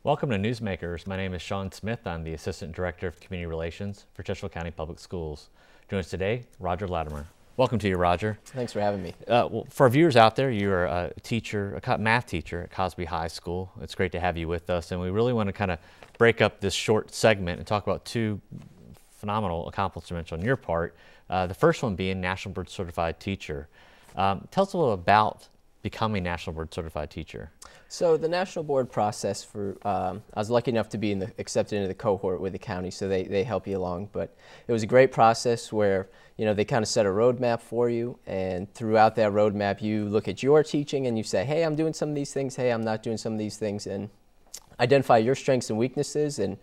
Welcome to Newsmakers. My name is Sean Smith. I'm the Assistant Director of Community Relations for Churchill County Public Schools. Joining us today, Roger Lattimer. Welcome to you, Roger. Thanks for having me. Well, for our viewers out there, you're a teacher, a math teacher at Cosby High School. It's great to have you with us, and we really want to kind of break up this short segment and talk about two phenomenal accomplishments on your part. The first one being National Board Certified Teacher. Tell us a little about becoming National Board Certified Teacher. So the National Board process for, I was lucky enough to be accepted into the cohort with the county, so they help you along. But it was a great process where, you know, they kind of set a roadmap for you, and throughout that roadmap you look at your teaching and you say, hey, I'm doing some of these things, hey, I'm not doing some of these things, and identify your strengths and weaknesses, and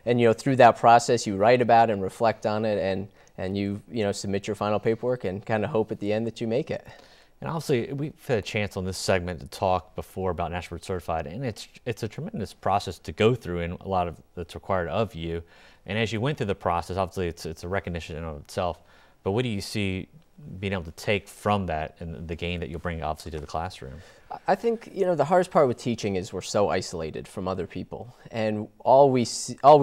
you know, through that process you write about and reflect on it, and you know, submit your final paperwork and kind of hope at the end that you make it. And obviously, we've had a chance on this segment to talk before about National Board Certified, and it's a tremendous process to go through, and a lot of that's required of you. And as you went through the process, obviously it's a recognition in and of itself. But what do you see being able to take from that and the gain that you'll bring obviously to the classroom? I think, you know, the hardest part with teaching is we're so isolated from other people, and all we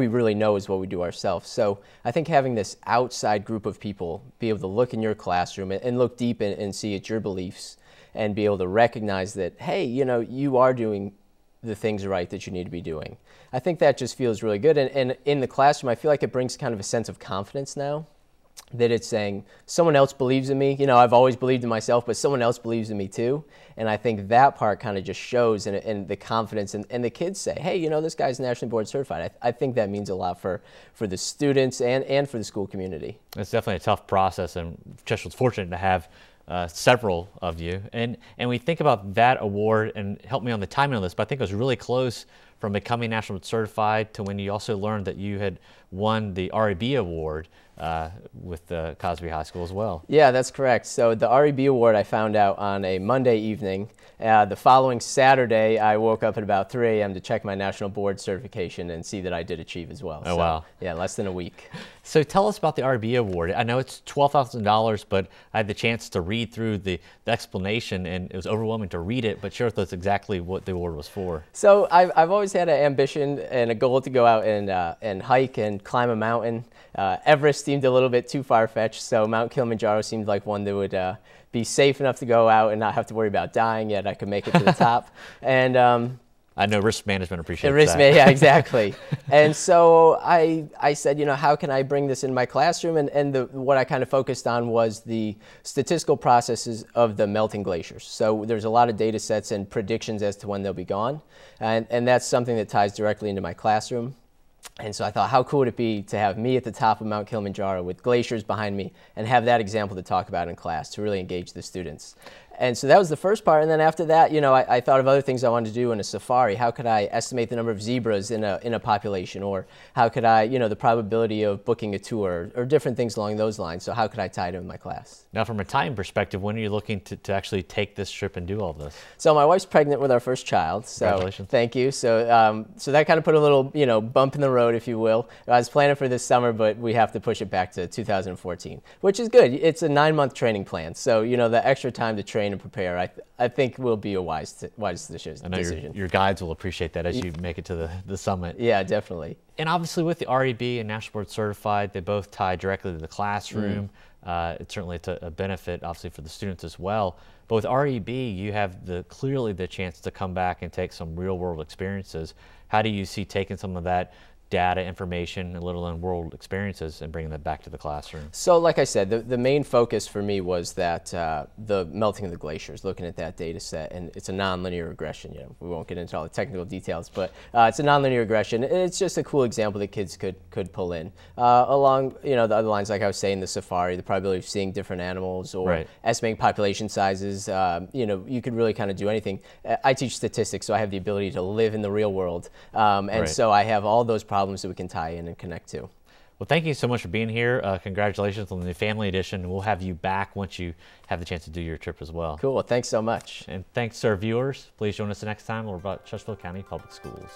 really know is what we do ourselves. So I think having this outside group of people be able to look in your classroom and look deep and see at your beliefs and be able to recognize that, hey, you know, you are doing the things right that you need to be doing. I think that just feels really good. And in the classroom, I feel like it brings kind of a sense of confidence now, that it's saying someone else believes in me. You know, I've always believed in myself, but someone else believes in me too. And I think that part kind of just shows in the confidence, and the kids say, hey, you know, this guy's nationally board certified. I think that means a lot for the students and for the school community. It's definitely a tough process, and Churchill's fortunate to have several of you. And we think about that award, and help me on the timing on this, but I think it was really close from becoming National Board Certified to when you also learned that you had won the REB award with Cosby High School as well. Yeah, that's correct. So the REB award I found out on a Monday evening. The following Saturday, I woke up at about 3 a.m. to check my National Board certification and see that I did achieve as well. Oh, so, wow. Yeah, less than a week. So tell us about the REB award. I know it's $12,000, but I had the chance to read through the explanation, and it was overwhelming to read it, but share with us exactly what the award was for. So I've always had an ambition and a goal to go out and hike and climb a mountain. Everest seemed a little bit too far-fetched, so Mount Kilimanjaro seemed like one that would be safe enough to go out and not have to worry about dying, yet I could make it to the top. And I know risk management appreciates that. Yeah, exactly. And so I said, you know, how can I bring this in my classroom? And what I kind of focused on was the statistical processes of the melting glaciers. So there's a lot of data sets and predictions as to when they'll be gone. And that's something that ties directly into my classroom. And so I thought, how cool would it be to have me at the top of Mount Kilimanjaro with glaciers behind me and have that example to talk about in class to really engage the students. And so that was the first part. And then after that, you know, I thought of other things I wanted to do in a safari. How could I estimate the number of zebras in a population? Or how could I, you know, the probability of booking a tour, or different things along those lines. So how could I tie it in my class? Now, from a time perspective, when are you looking to actually take this trip and do all this? So my wife's pregnant with our first child. So congratulations. Thank you. So, so that kind of put a little, you know, bump in the road, if you will. I was planning for this summer, but we have to push it back to 2014, which is good. It's a 9-month training plan. So, you know, the extra time to train and prepare, I think will be a wise decision. I know your guides will appreciate that as you make it to the summit. Yeah, definitely. And obviously with the REB and National Board Certified, they both tie directly to the classroom. It's certainly a benefit, obviously, for the students as well. But with REB, you have clearly the chance to come back and take some real-world experiences. How do you see taking some of that data, information, and little world experiences and bringing that back to the classroom? So like I said, the main focus for me was that the melting of the glaciers, looking at that data set, and it's a nonlinear regression. You know, we won't get into all the technical details, but it's a nonlinear regression, and it's just a cool example that kids could pull in. Along, you know, the other lines, like I was saying, the safari, the probability of seeing different animals, or estimating population sizes. You know, you could really kind of do anything. I teach statistics, so I have the ability to live in the real world, and so I have all those problems that we can tie in and connect to. Well, thank you so much for being here. Congratulations on the family edition. We'll have you back once you have the chance to do your trip as well. Cool. Thanks so much. And thanks to our viewers. Please join us the next time. We're about Chesterfield County Public Schools.